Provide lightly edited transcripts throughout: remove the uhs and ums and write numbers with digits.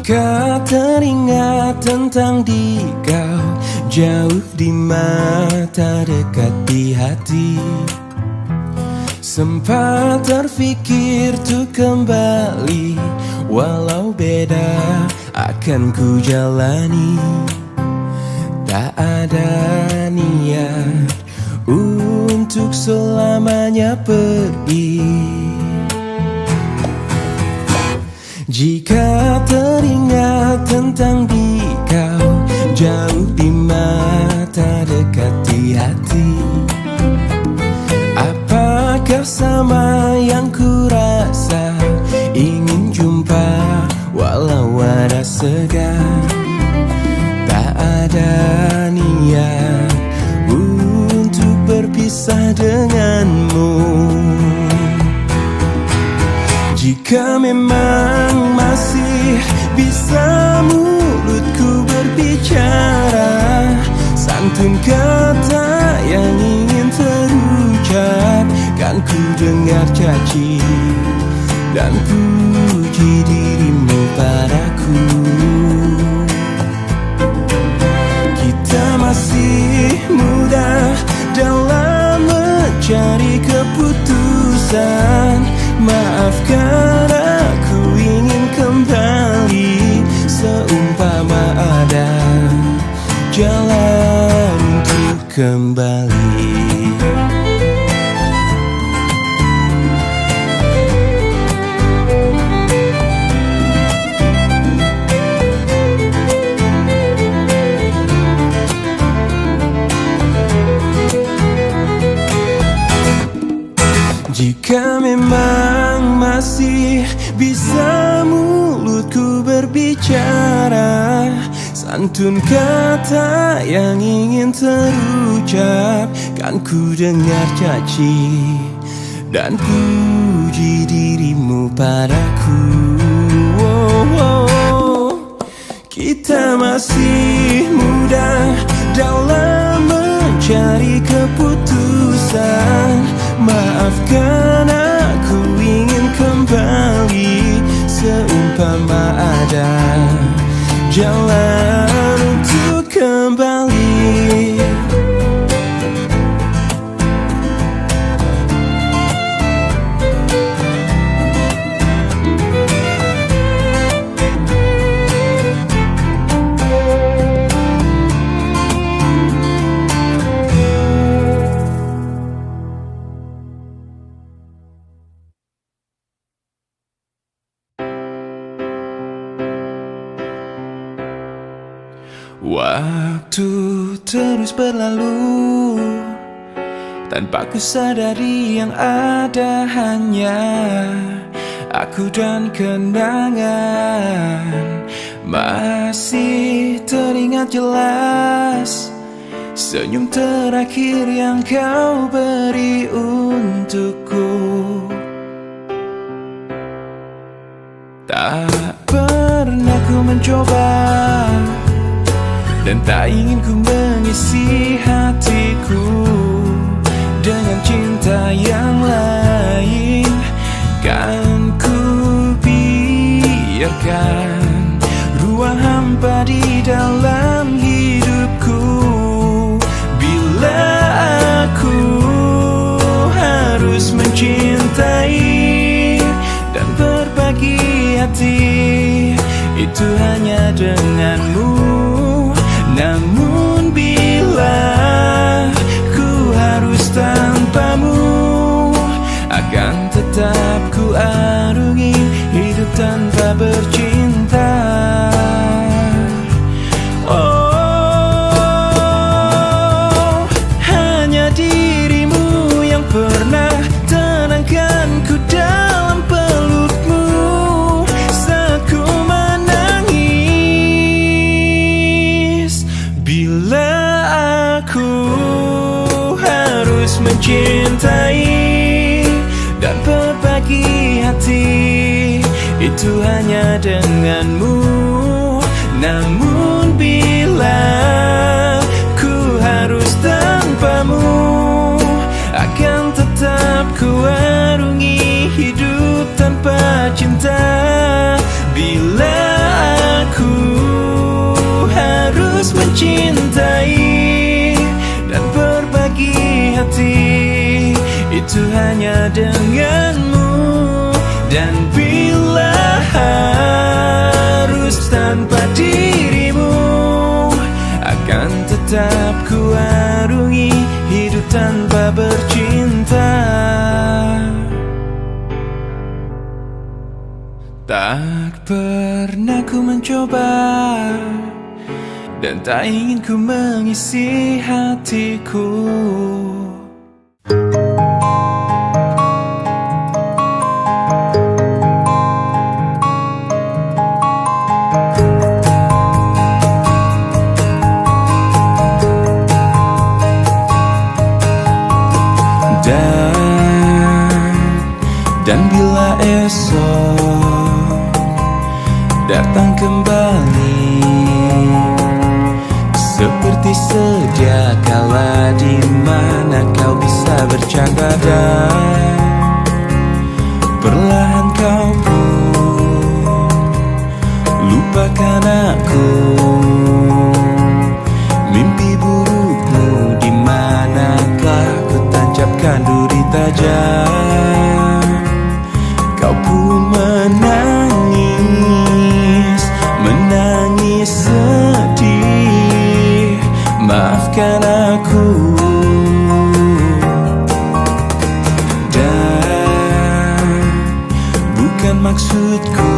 Jika teringat tentang kau, jauh di mata, dekat di hati, sempat terfikir tuh kembali, walau beda akan ku jalani. Tak ada niat untuk selamanya pergi. Jika teringat tentang kau, jauh di mata, dekat di hati, apakah sama yang ku rasa? Ingin jumpa walau ada segan. Tak ada niat untuk berpisah denganmu. Jika memang masih bisa mulutku berbicara, santun kata yang ingin terucap, kan ku dengar caci dan puji dirimu padaku. Kita masih muda dalam mencari keputusan. Maafkan aku ingin kembali, seumpama ada jalan untuk kembali. Jika memang masih bisa mulutku berbicara, santun kata yang ingin terucap, kan ku dengar caci dan puji dirimu padaku. Kita masih muda dalam mencari keputusan. Maafkan aku ingin kembali, seumpama ada jalan untuk kembali. Waktu terus berlalu tanpa ku sadari yang ada hanya aku dan kenangan. Masih teringat jelas senyum terakhir yang kau beri untukku. Tak pernah ku mencoba dan tak ingin ku mengisi hatiku dengan cinta yang lain. Kan ku biarkan ruang hampa di dalam hidupku. Bila aku harus mencintai dan berbagi hati, itu hanya denganmu. Namun bila ku harus tanpamu, akan tetap ku arungi hidup tanpa bercinta. Oh, hanya dirimu yang pernah tenangkanku dalam pelukmu saat ku menangis. Bila aku harus mencintai dan berbagi hati, itu hanya denganmu. Namun bila ku harus tanpamu, akan tetap ku arungi hidup tanpa cinta. Bila itu hanya denganmu. Dan bila harus tanpa dirimu, akan tetap ku arungi hidup tanpa bercinta. Tak pernah ku mencoba, dan tak ingin ku mengisi hatiku. Dan bila esok datang kembali seperti sedia kala, di mana kau bisa bercanda dan perlahan kau pun lupakan aku. Mimpi burukmu di manakah ku tancapkan duri tajam. Kau pun menangis, menangis sedih. Maafkan aku. Dan bukan maksudku,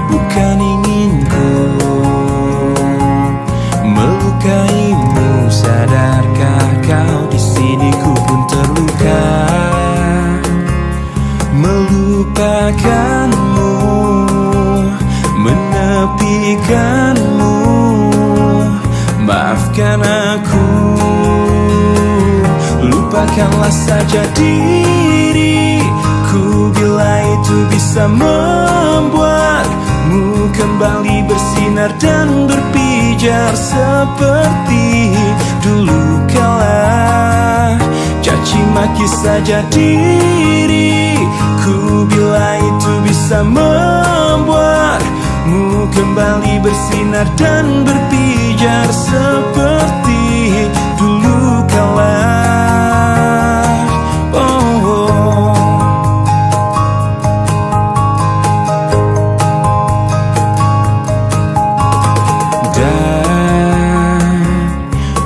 bukan inginku melukaimu. Sadarkah kau di sini ku pun terluka, melupakanmu, menepikanmu. Maafkan aku. Lupakanlah saja diriku bila itu bisa membuatmu kembali bersinar dan berpijar seperti dulu kala. Caci maki saja diriku bila itu bisa membuatmu kembali bersinar dan berpijar seperti dulu kala. Dan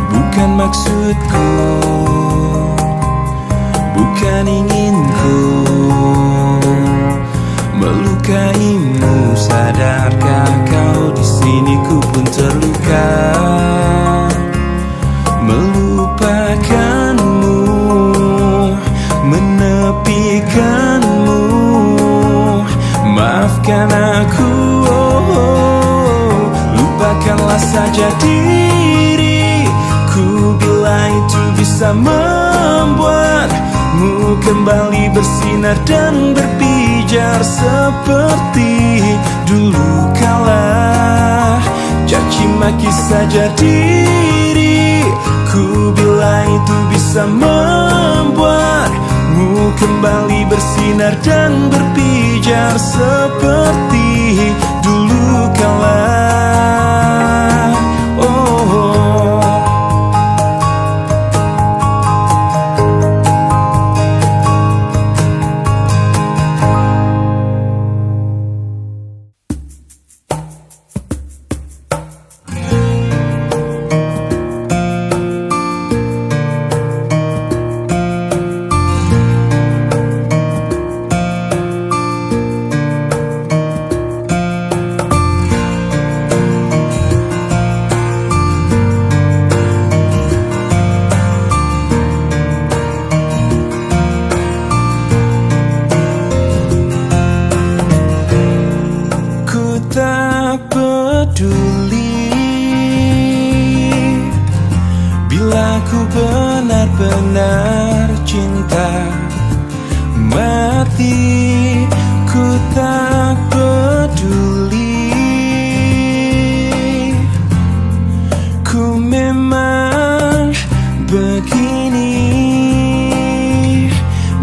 bukan maksudku, bukan inginku melukaimu. Sadarkah kau di sini ku pun terluka, melupakanmu, menepikanmu. Maafkan aku. Lupakanlah saja diriku bila itu bisa membuatmu kembali bersinar dan berpijar seperti dulu kala. Caci maki saja diriku bila itu bisa membuatmu kembali bersinar dan berpijar seperti dulu kala. Benar cinta mati, ku tak peduli. Ku memang begini.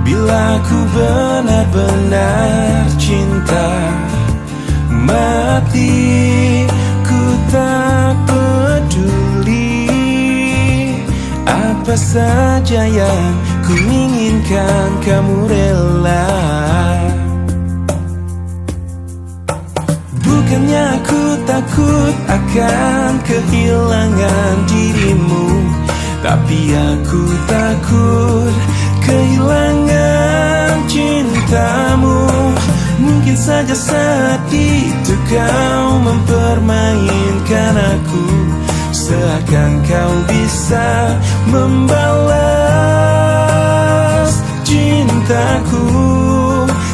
Bila ku benar-benar cinta mati, ku tak peduli apa Apa saja yang ku inginkan kamu rela. Bukannya aku takut akan kehilangan dirimu, tapi aku takut kehilangan cintamu. Mungkin saja saat itu kau mempermainkan aku, seakan kau bisa membalas cintaku.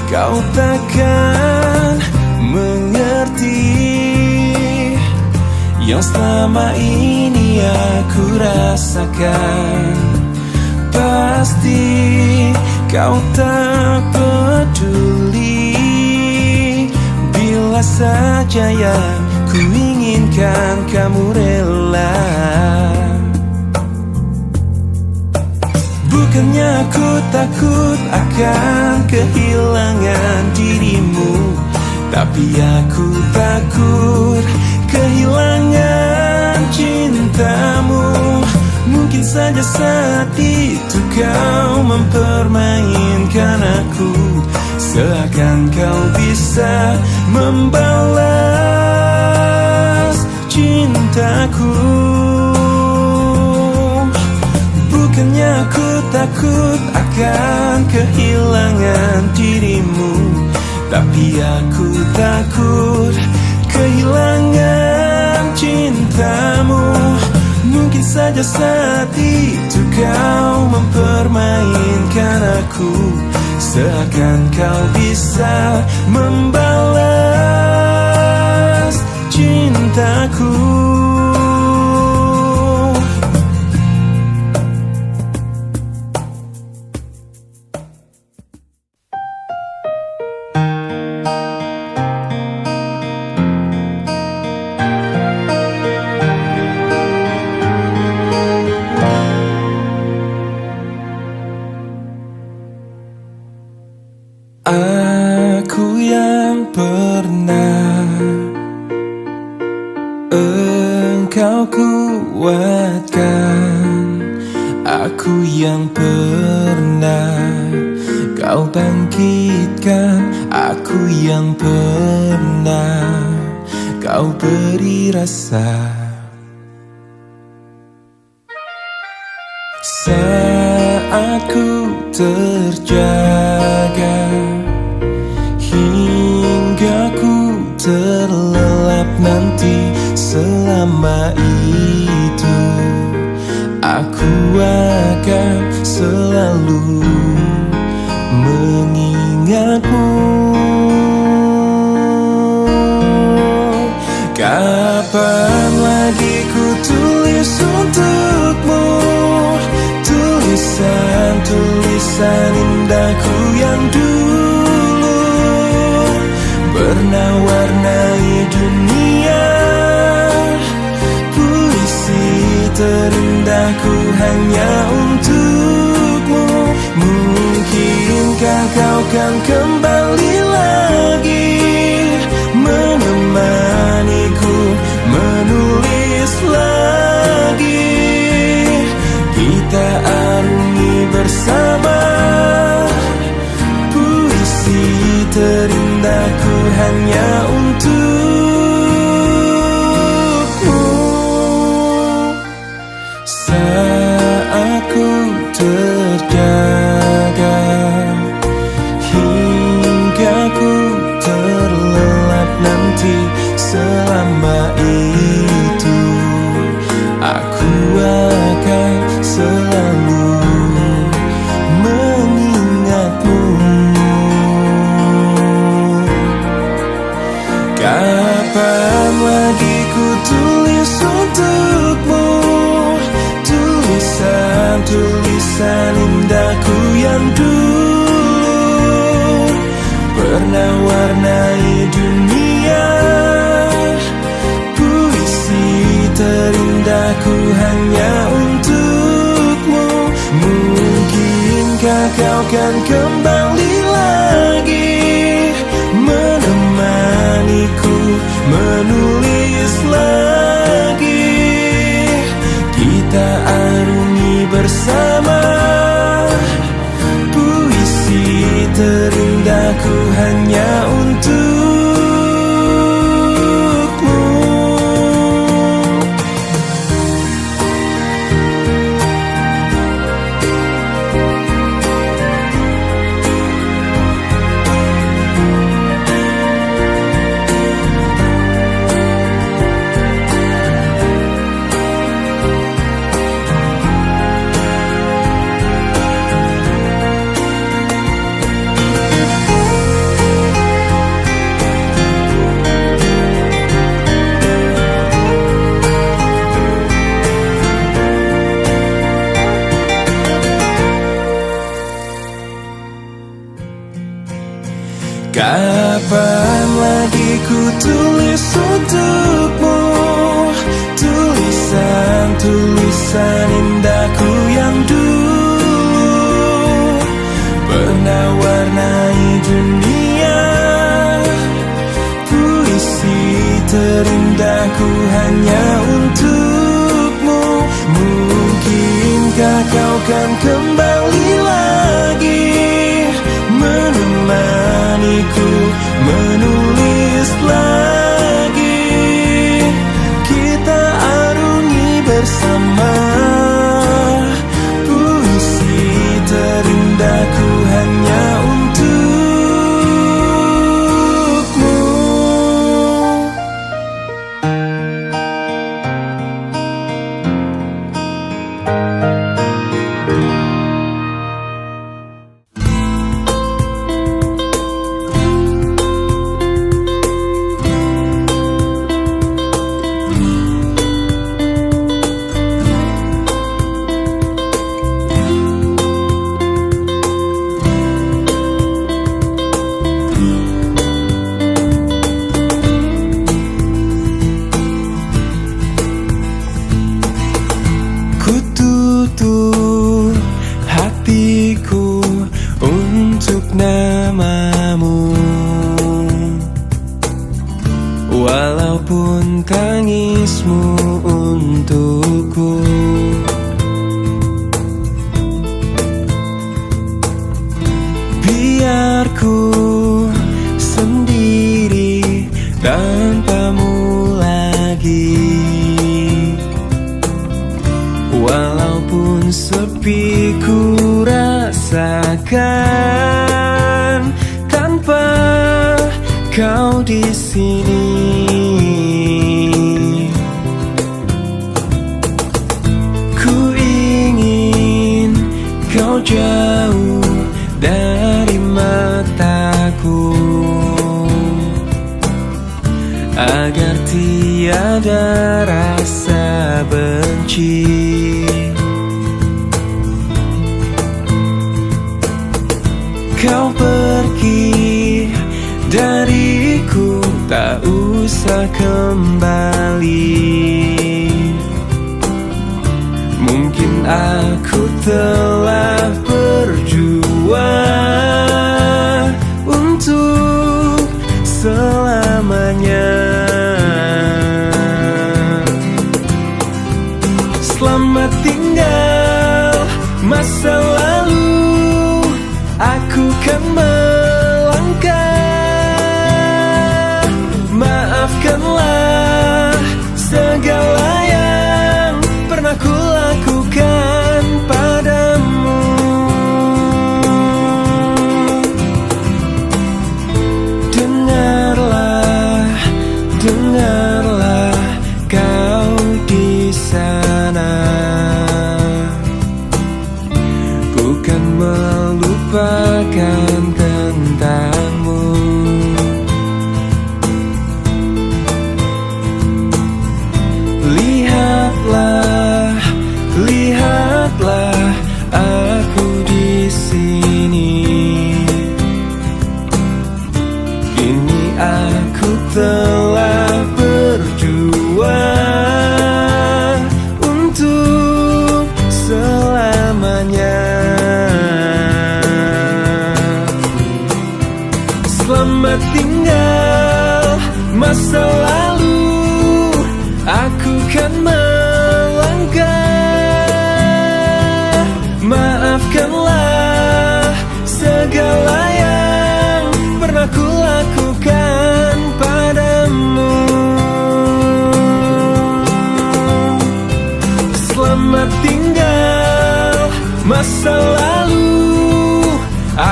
Kau takkan mengerti yang selama ini aku rasakan. Pasti kau tak peduli bila saja yang ku inginkan kamu rela. Bukannya aku takut akan kehilangan dirimu, tapi aku takut kehilangan cintamu. Mungkin saja saat itu kau mempermainkan aku, seakan kau bisa membalas cintaku. Bukannya aku takut akan kehilangan dirimu, tapi aku takut kehilangan cintamu. Mungkin saja saat itu kau mempermainkan aku, seakan kau bisa membalas cintaku. Aku yang pernah engkau kuatkan, aku yang pernah kau bangkitkan, aku yang pernah kau beri rasa. Saat ku terjaga hingga ku terlelap nanti, selama itu aku akan selalu mengingatmu. Kapan lagi ku tulis untukmu tulisan-tulisan indahku yang dulu pernah warnai dunia. Puisi terindahku hanya untukmu. Mungkinkah kau kan kembali lagi menemaniku menulis lagi, kita arungi bersama puisi terindahku hanya untukmu. Saat ku terjaga hingga ku terlelap nanti, selama itu aku akan selalu mengingatmu. Kapan lagi ku tulis untukmu tulisan-tulisan indahku yang dulu pernah warnai dunia. Puisi terindahku hanya untukmu. Mungkinkah kau kan kembali lagi menemaniku menulis lagi, kita arungi bersama indaku hanya untukmu. Kapan lagi ku tulis untukmu tulisan-tulisan indahku yang dulu pernah warnai dunia. Puisi terindahku hanya untukmu. Mungkinkah kau kan kembali lagi menemaniku menulis lagi, kita arungi bersama puisi terindahku hanya untukmu. Kututup hatiku untuk namamu, walaupun tangismu untukku. Biar ku sendiri tanpamu lagi, walaupun sepi ku rasakan tanpa kau di sini. Ku ingin kau jauh dari mataku, agar tiada rasa benci. Kau pergi dariku, tak usah kembali. Mungkin aku telah berjuang untuk selamanya. Selamat tinggal masa lalu, aku kan melangkah. Maafkanlah segala yang pernah ku lakukan padamu. Dengarlah, dengarlah kau di sana, bukan melupakan tentangmu. Lihatlah, lihatlah aku di sini. Kini aku telah berjuang untuk selamanya. Selamat tinggal masa lalu, aku kan melangkah. Maafkanlah segala yang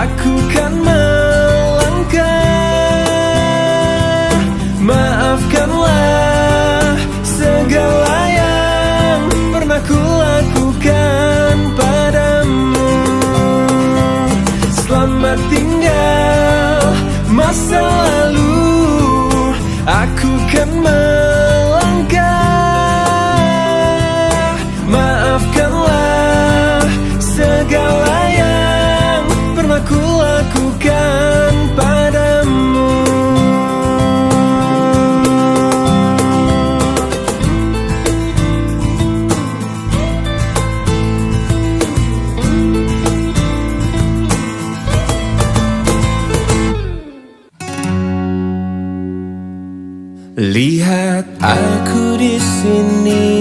aku kan melangkah. Maafkanlah segala yang pernah ku lakukan padamu. Selamat tinggal masa lalu, aku kan melangkah. Maafkanlah segala yang pernah ku lakukan padamu. Lihat aku di sini,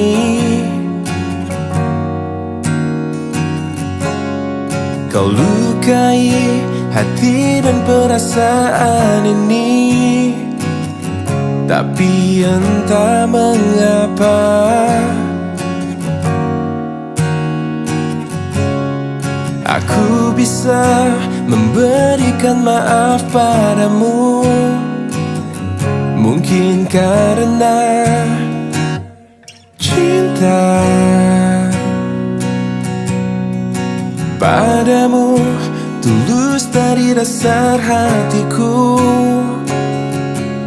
kau lukai hati dan perasaan ini. Tapi entah mengapa aku bisa memberikan maaf padamu. Mungkin karena cinta padamu tulus dari dasar hatiku.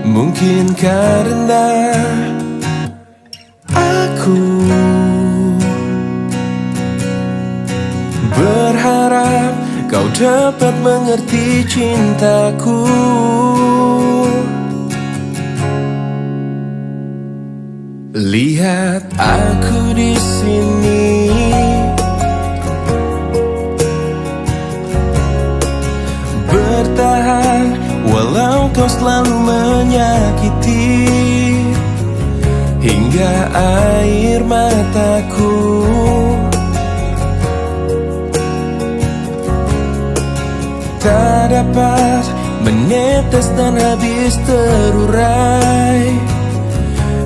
Mungkin karena aku berharap kau dapat mengerti cintaku. Lihat aku di sini, bertahan walau kau selalu menyakiti, hingga air mataku tak dapat menetes dan habis terurai.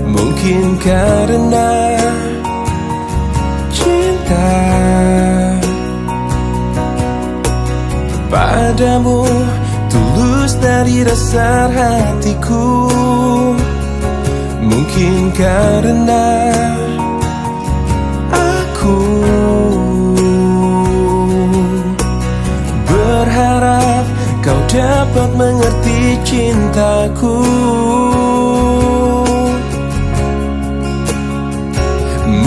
Mungkin karena cinta padamu tulus dari dasar hatiku. Mungkin karena aku berharap kau dapat mengerti cintaku.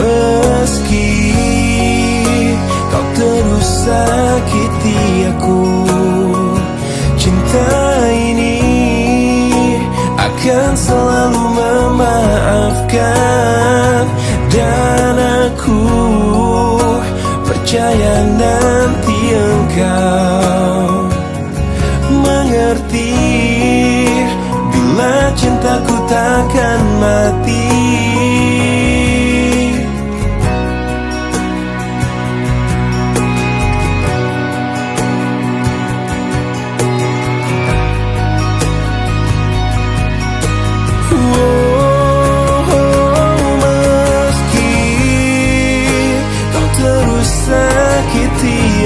Meski kau terus sakiti aku, cinta ini akan selalu memaafkan. Dan aku percaya nanti engkau mengerti bila cintaku takkan mati.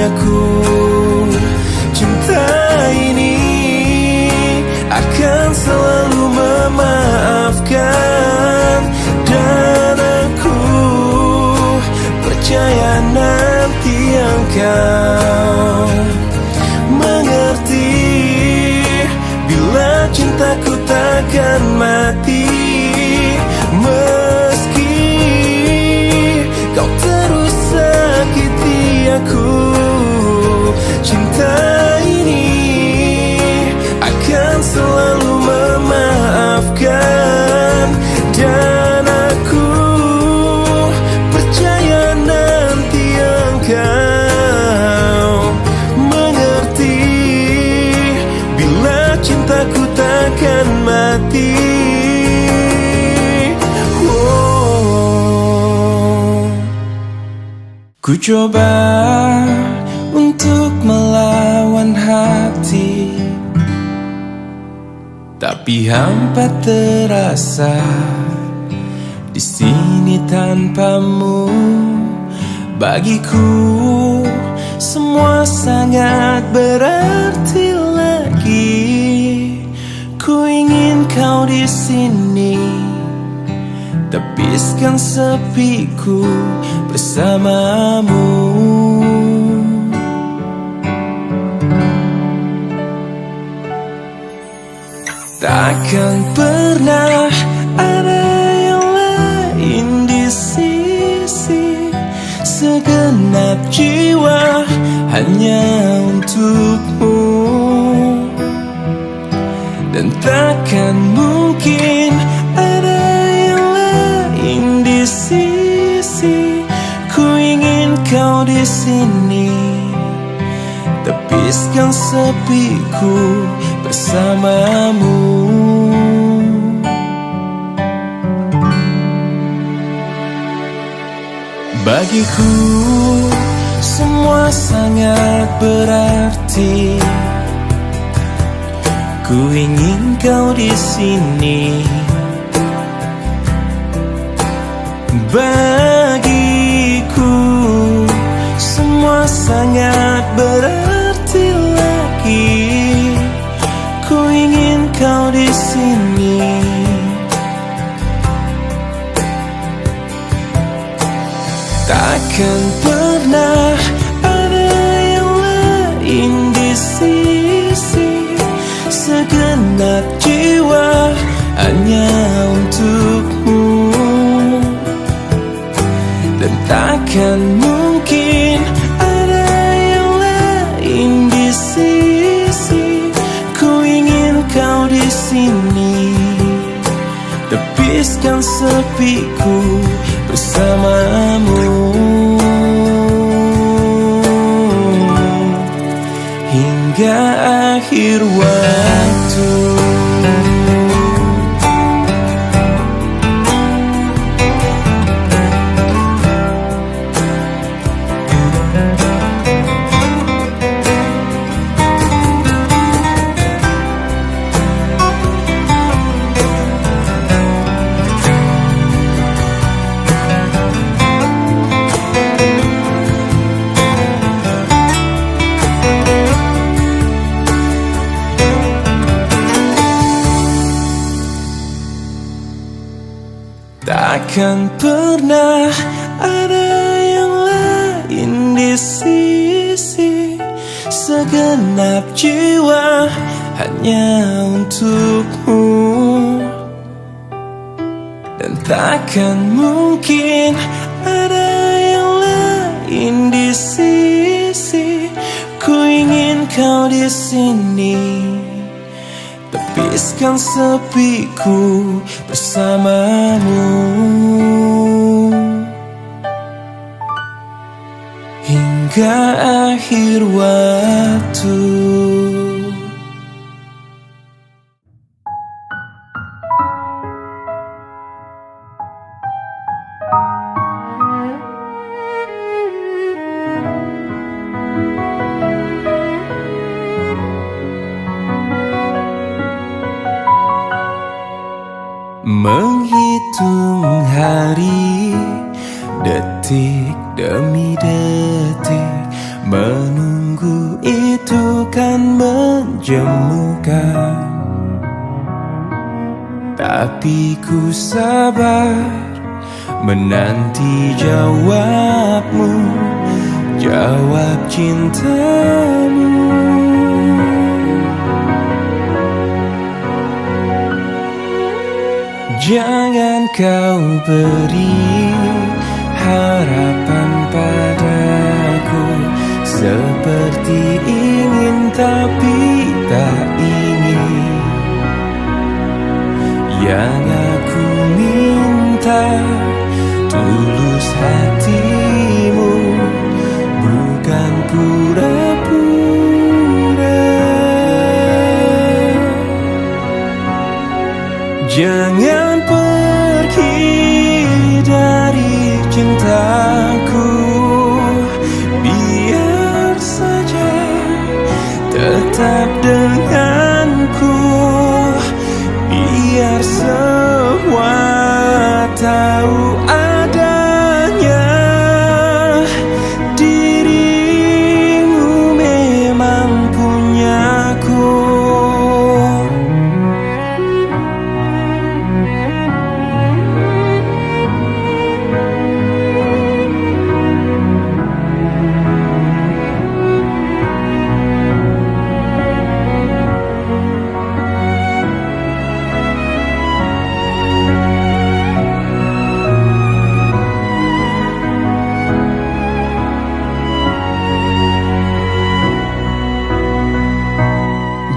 Aku, cinta ini akan selalu memaafkan. Dan aku percaya nanti engkau mengerti bila cintaku takkan mati. Meski kau terus sakiti aku, cinta ini akan selalu memaafkan. Dan aku percaya nanti engkau mengerti bila cintaku takkan mati. Ku coba untuk melawan hati, tapi hampa terasa di sini tanpamu. Bagiku semua sangat berarti lagi. Ku ingin kau di sini, tepiskan sepiku bersamamu. Takkan pernah ada yang lain di sisi, segenap jiwa hanya untukmu. Dan takkan mungkin ada yang lain di sisi. Ku ingin kau di sini, tepiskan sepiku bersamamu. Bagiku semua sangat berarti. Ku ingin kau di sini. Bagiku semua sangat berarti lagi. Ku ingin kau di sini. Takkan pernah ada yang lain di sisi, segenap jiwa hanya untukmu. Dan takkan mungkin ada yang lain di sisi. Ku ingin kau di sini, tepiskan sepiku bersamamu. Hingga akhir waktu. Takkan pernah ada yang lain di sisi, segenap jiwa hanya untukmu. Dan takkan mungkin ada yang lain di sisi. Ku ingin kau di sini, tepiskan sepiku bersamamu. Hingga akhir waktu. Menghitung hari, detik demi detik, menunggu itu kan menjemukan. Tapi ku sabar menanti jawabmu, jawab cintamu. Jangan kau beri harapan padaku, seperti ingin tapi tak ingin. Yang aku minta tulus hatimu, bukan pura-pura. Jangan pergi dari cintaku, biar saja tetap denganku, biar semua tahu adanya dirimu.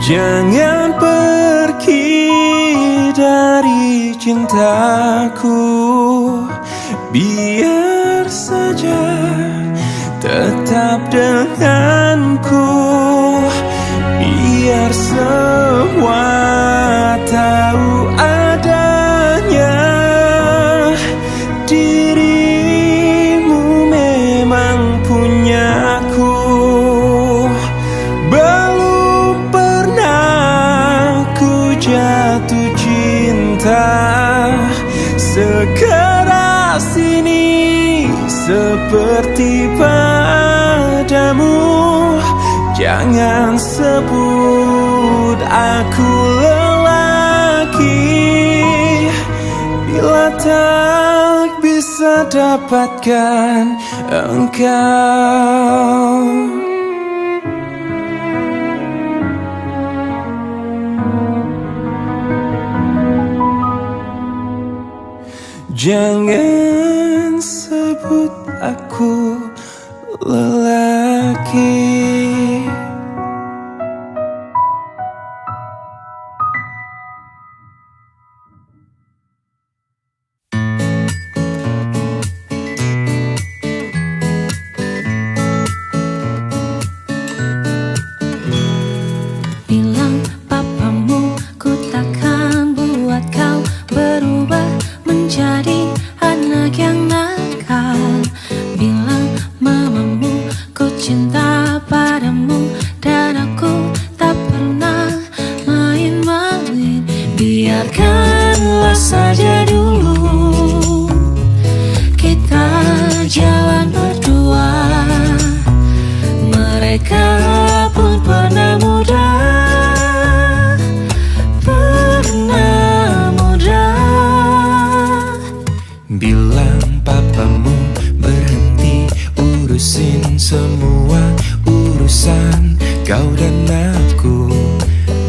Jangan pergi dari cintaku, biar saja tetap denganku. Biar semua tahu adanya dirimu memang punyaku. Belum pernah ku jatuh cinta sekeras ini seperti padamu. Jangan sebut aku lelaki bila tak bisa dapatkan engkau. Jangan sebut aku lelaki. Bilang papamu ku takkan buat kau berubah menjadi anak yang nakal. Bilang mamamu ku cinta padamu dan aku tak pernah main-main. Biarkanlah saja dulu kita jalan berdua. Mereka pun pernah muda, pernah muda. Bilang papamu berhenti urusin semua urusan kau dan aku.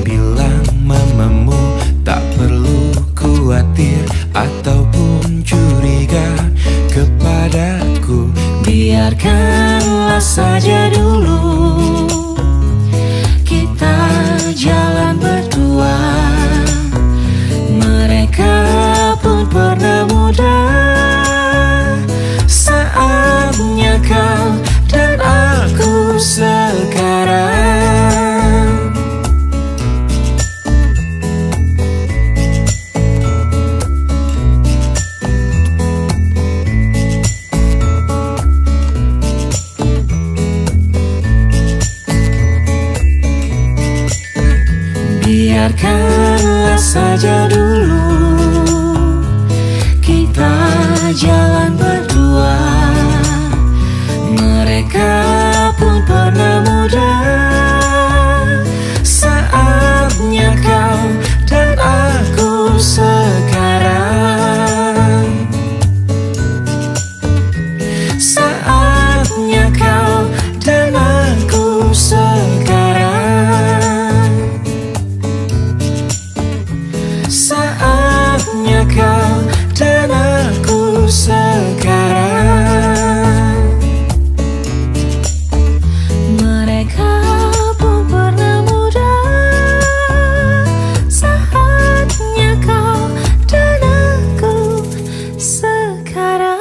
Bilang mamamu tak perlu khawatir ataupun curiga kepadaku. Biarkanlah saja dulu kita jalan berdua. Mereka pun pernah muda. Saatnya kau dan aku sekarang. Biarkanlah saja dulu kita jalan berdua. Mereka pun pernah muda. Saatnya kau dan aku sekarang. Saatnya kau dan aku sekarang. Saatnya kau dan aku sekarang. Mereka pun pernah muda. Saatnya kau dan aku sekarang.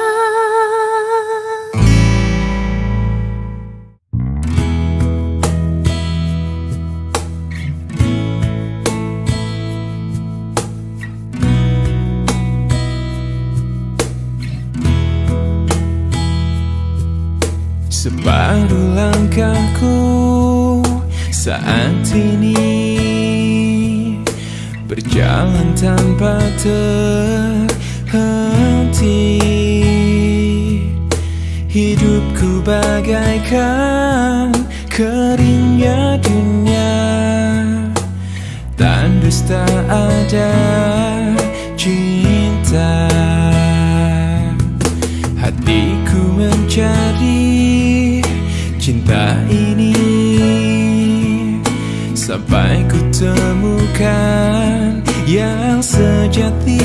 Separuh langkahku saat ini berjalan tanpa terhenti. Hidupku bagaikan keringnya dunia, tandus tak ada cinta. Hatiku mencari cinta ini sampai ku temukan yang sejati.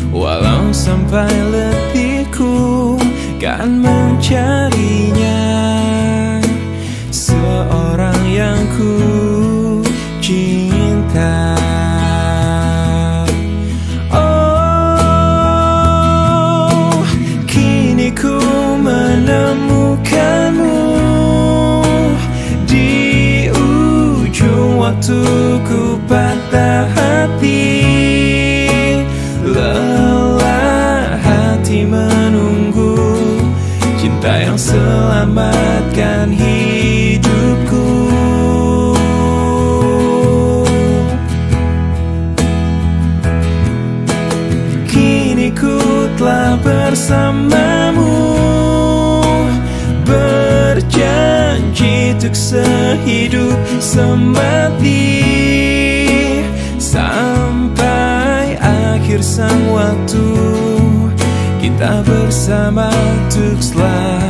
Walau sampai letihku kan mencarinya, seorang yang ku waktu ku patah hati, lelah hati menunggu cinta yang selamatkan hidupku. Kini ku telah bersamamu, berjanji untuk sehidup semati, sampai akhir sang waktu kita bersama untuk selamanya.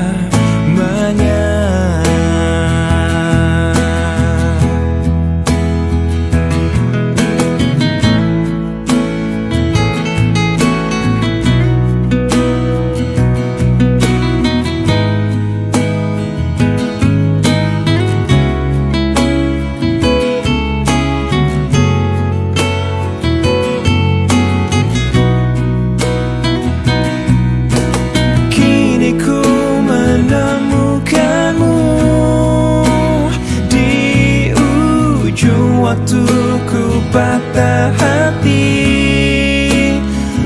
Waktu ku patah hati,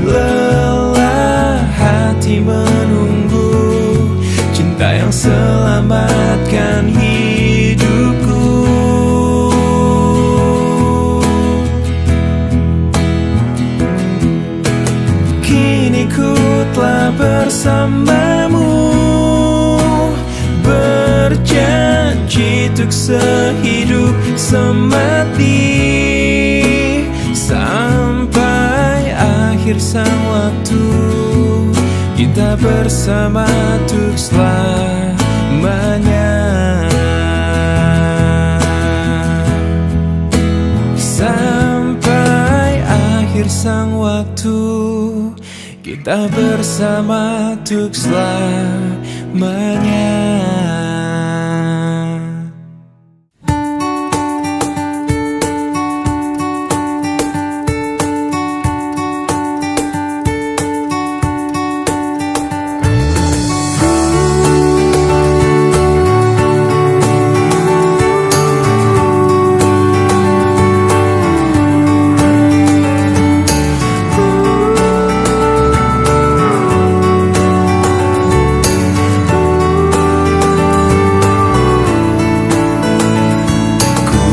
lelah hati menunggu cinta yang selamatkan hidupku. Kini ku telah bersamamu, berjanji untuk sehidup semati, sampai akhir sang waktu kita bersama untuk selamanya. Sampai akhir sang waktu kita bersama untuk selamanya.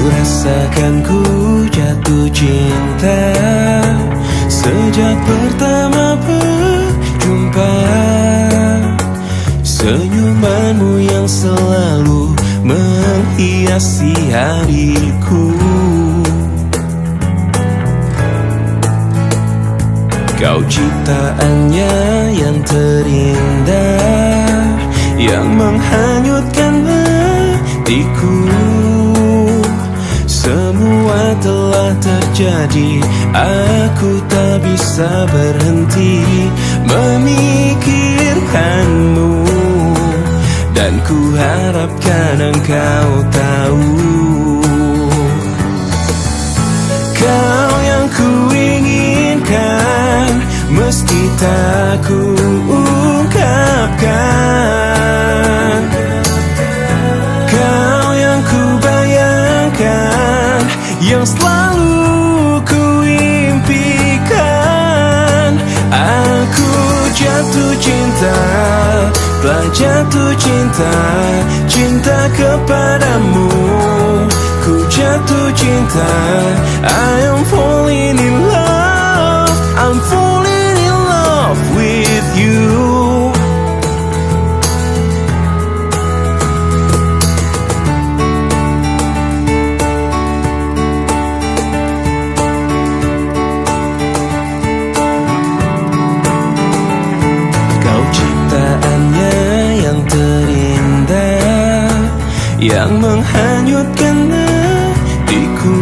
Rasakan ku jatuh cinta sejak pertama berjumpa. Senyumanmu yang selalu menghiasi hariku. Kau ciptaannya yang terindah, yang menghanyutkan hatiku. Semua telah terjadi, aku tak bisa berhenti memikirkanmu, dan ku harapkan engkau tahu. Kau yang ku inginkan, meski tak ku ungkapkan. Kau yang ku bayangkan, yang selalu ku impikan. Aku jatuh cinta, telah jatuh cinta, cinta kepadamu. Ku jatuh cinta, I am falling in love, I'm falling in love with you. Yang menghanyutkan hatiku.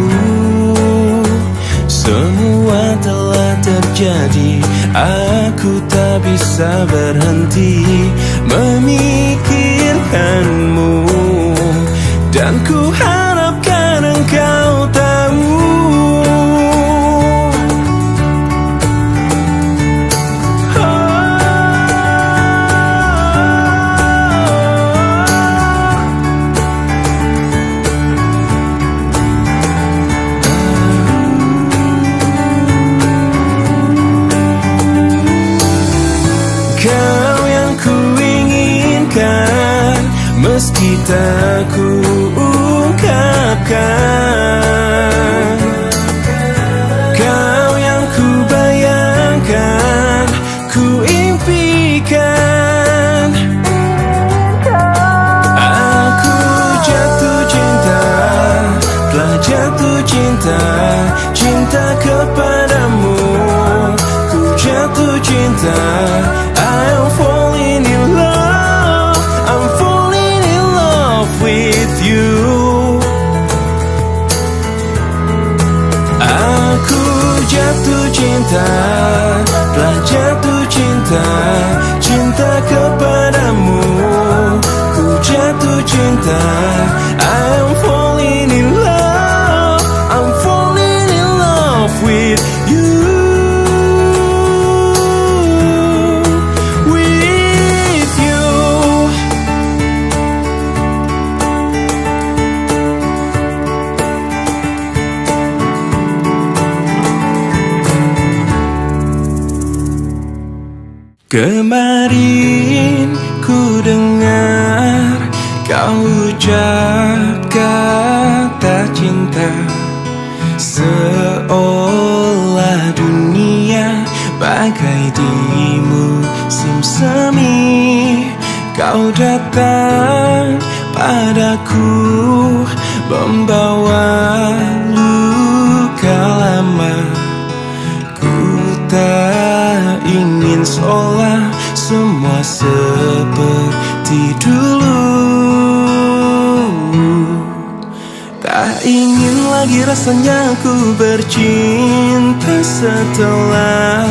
Semua telah terjadi, aku tak bisa berhenti memikirkanmu, dan ku harapkan engkau tahu. cintaku ungkapkan. Kau yang ku bayangkan, ku impikan. Aku jatuh cinta, telah jatuh cinta, cinta kepadamu. Ku jatuh cinta, I'm falling in love, I'm falling in love with you. Aku jatuh cinta, telah jatuh cinta, cinta kepadamu. Ku jatuh cinta, I'm falling in love, I'm falling in love with you. With you. Kemarin ku dengar kau ucap kata cinta, seolah dunia bagai di musim semi. Kau datang padaku membawa luka lama. Ku tak ingin seolah semua seperti dulu. Tak ingin lagi rasanya ku bercinta setelah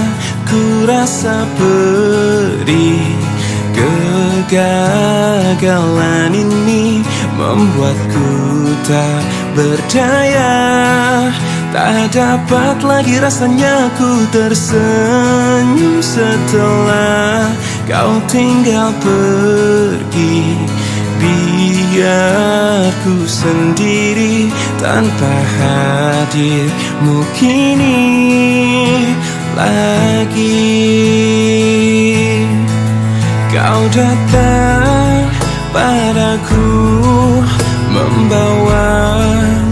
ku rasa pedih. Kegagalan ini membuatku tak berdaya. Tak dapat lagi rasanya ku tersenyum setelah kau tinggal pergi. Biar ku sendiri tanpa hadirmu kini lagi. Kau datang padaku membawa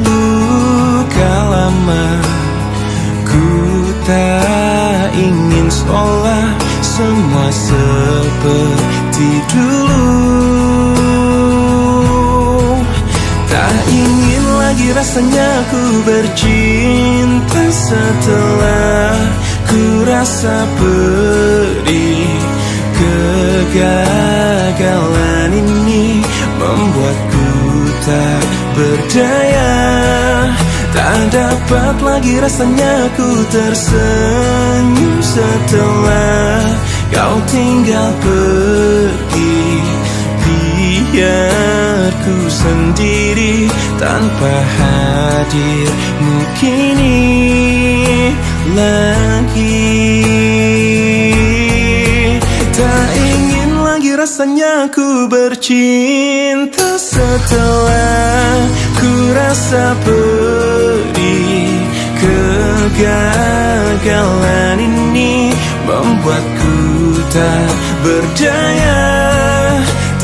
luka lama. Ku tak ingin seolah semua seperti dulu. Tak ingin lagi rasanya ku bercinta setelah ku rasa pedih. Kegagalan ini membuatku tak berdaya. Tak dapat lagi rasanya ku tersenyum setelah kau tinggal pergi. Biar ku sendiri tanpa hadirmu kini lagi. Tak ingin lagi rasanya ku bercinta setelah ku rasa pedih. Kegagalan ini membuatku tak berdaya.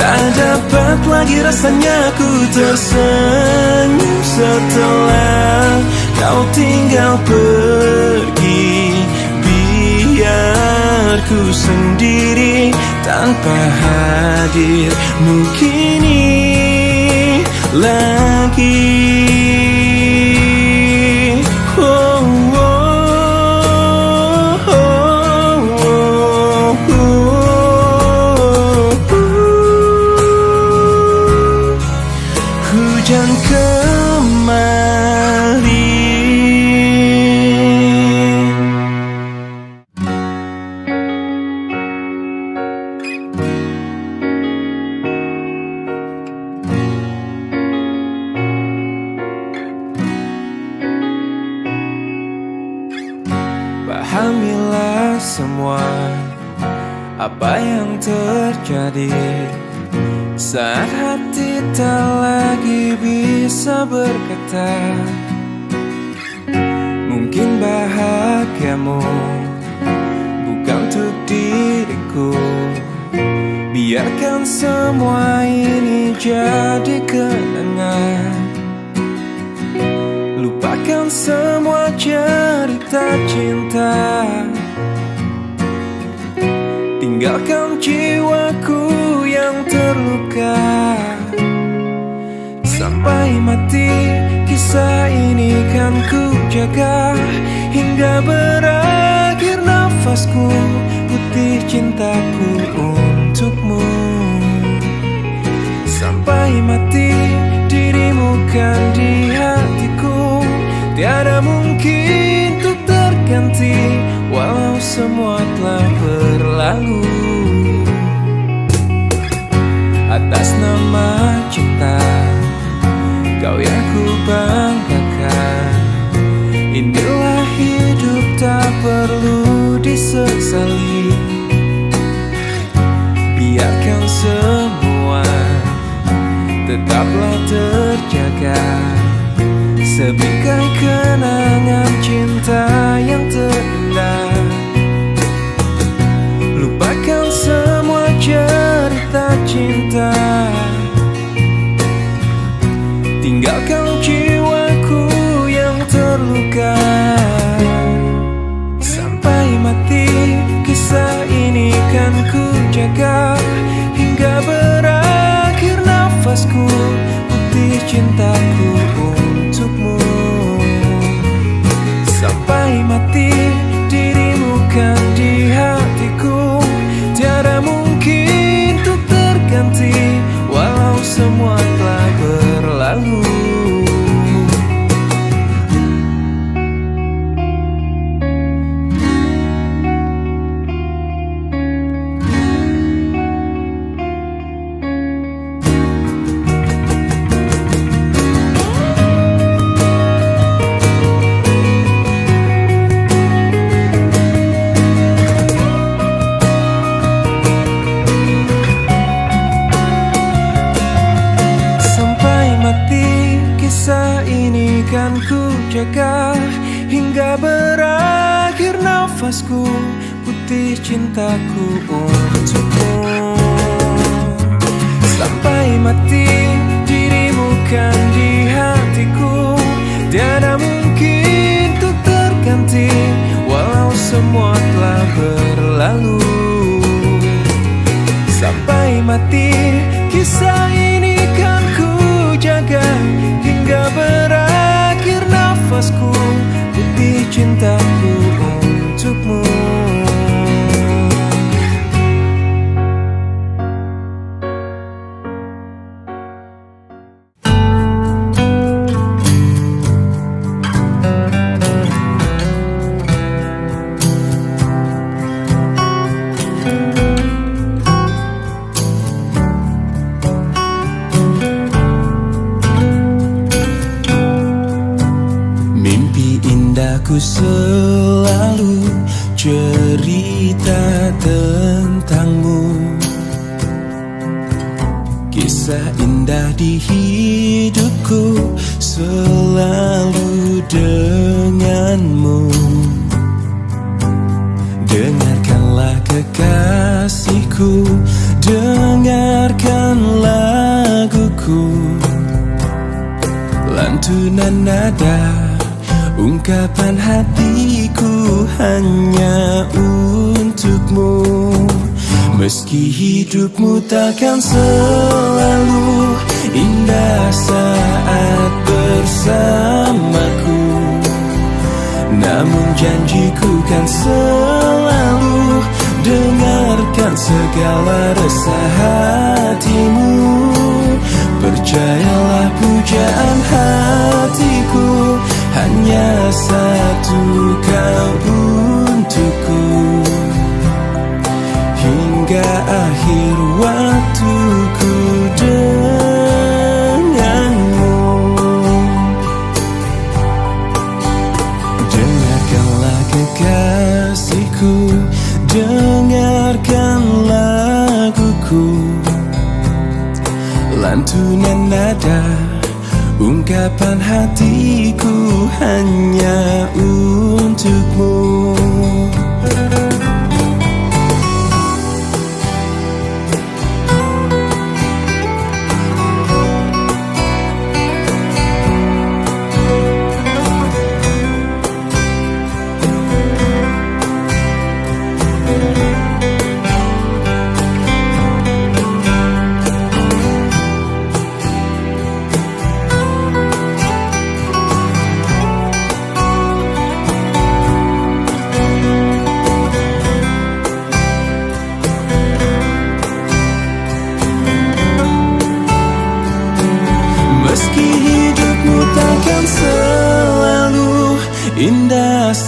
Tak dapat lagi rasanya ku tersenyum setelah kau tinggal pergi. Biar ku sendiri tanpa hadirmu kini lagi. Oh, oh, oh, oh, oh. Hujan kemarin. Pahamilah semua apa yang terjadi saat hati tak lagi bisa berkata. Mungkin bahagiamu bukan untuk diriku. Biarkan semua ini jadi kenangan. Lupakan semua cerita cinta. Tinggalkan jiwaku yang terluka. Sampai mati kisah ini kan ku jaga, hingga berakhir nafasku, putih cintaku untukmu. Sampai mati dirimu kan di hatiku, tiada mungkin untuk terganti, walau semua telah berlalu. Atas nama cinta, kau yang ku banggakan. Inilah hidup tak perlu disesali. Biarkan semua tetaplah terjaga, sebingkai kenangan cinta yang terindah. Lupakan semua cerita cinta. Tinggalkan jiwaku yang terluka. Sampai mati kisah ini kan ku jaga, hingga berakhir nafasku, putih cintaku untukmu. Sampai mati dirimu kan di hatiku, tiada mungkin untuk terganti, walau semua telah berlalu. Kisah ini kan ku jaga, hingga berakhir nafasku, putih cintaku untukmu. Sampai mati dirimu kan di hatiku, tiada mungkin untuk terganti, walau semua telah berlalu. Sampai mati kisah ini kan ku jaga, hingga berakhir nafasku, putih cintaku untukmu. Ku selalu cerita tentangmu, kisah indah di hidupku selalu denganmu. Dengarkanlah kekasihku, dengarkan laguku, lantunan nada ungkapan hatiku hanya untukmu. Meski hidupmu takkan selalu indah saat bersamaku, namun janjiku kan selalu dengarkan segala resah hatimu. Percayalah pujaan hatiku hanya satu, kau untukku, hingga akhir waktuku denganmu. Dengarkanlah kekasihku, dengarkan laguku, lantunan nada ungkapan hatiku hanya untukmu.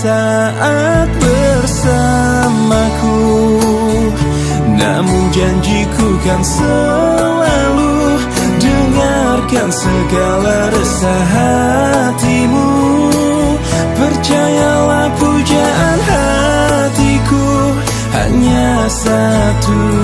saat bersamaku. Namun janjiku kan selalu dengarkan segala resah hatimu. Percayalah pujaan hatiku hanya satu.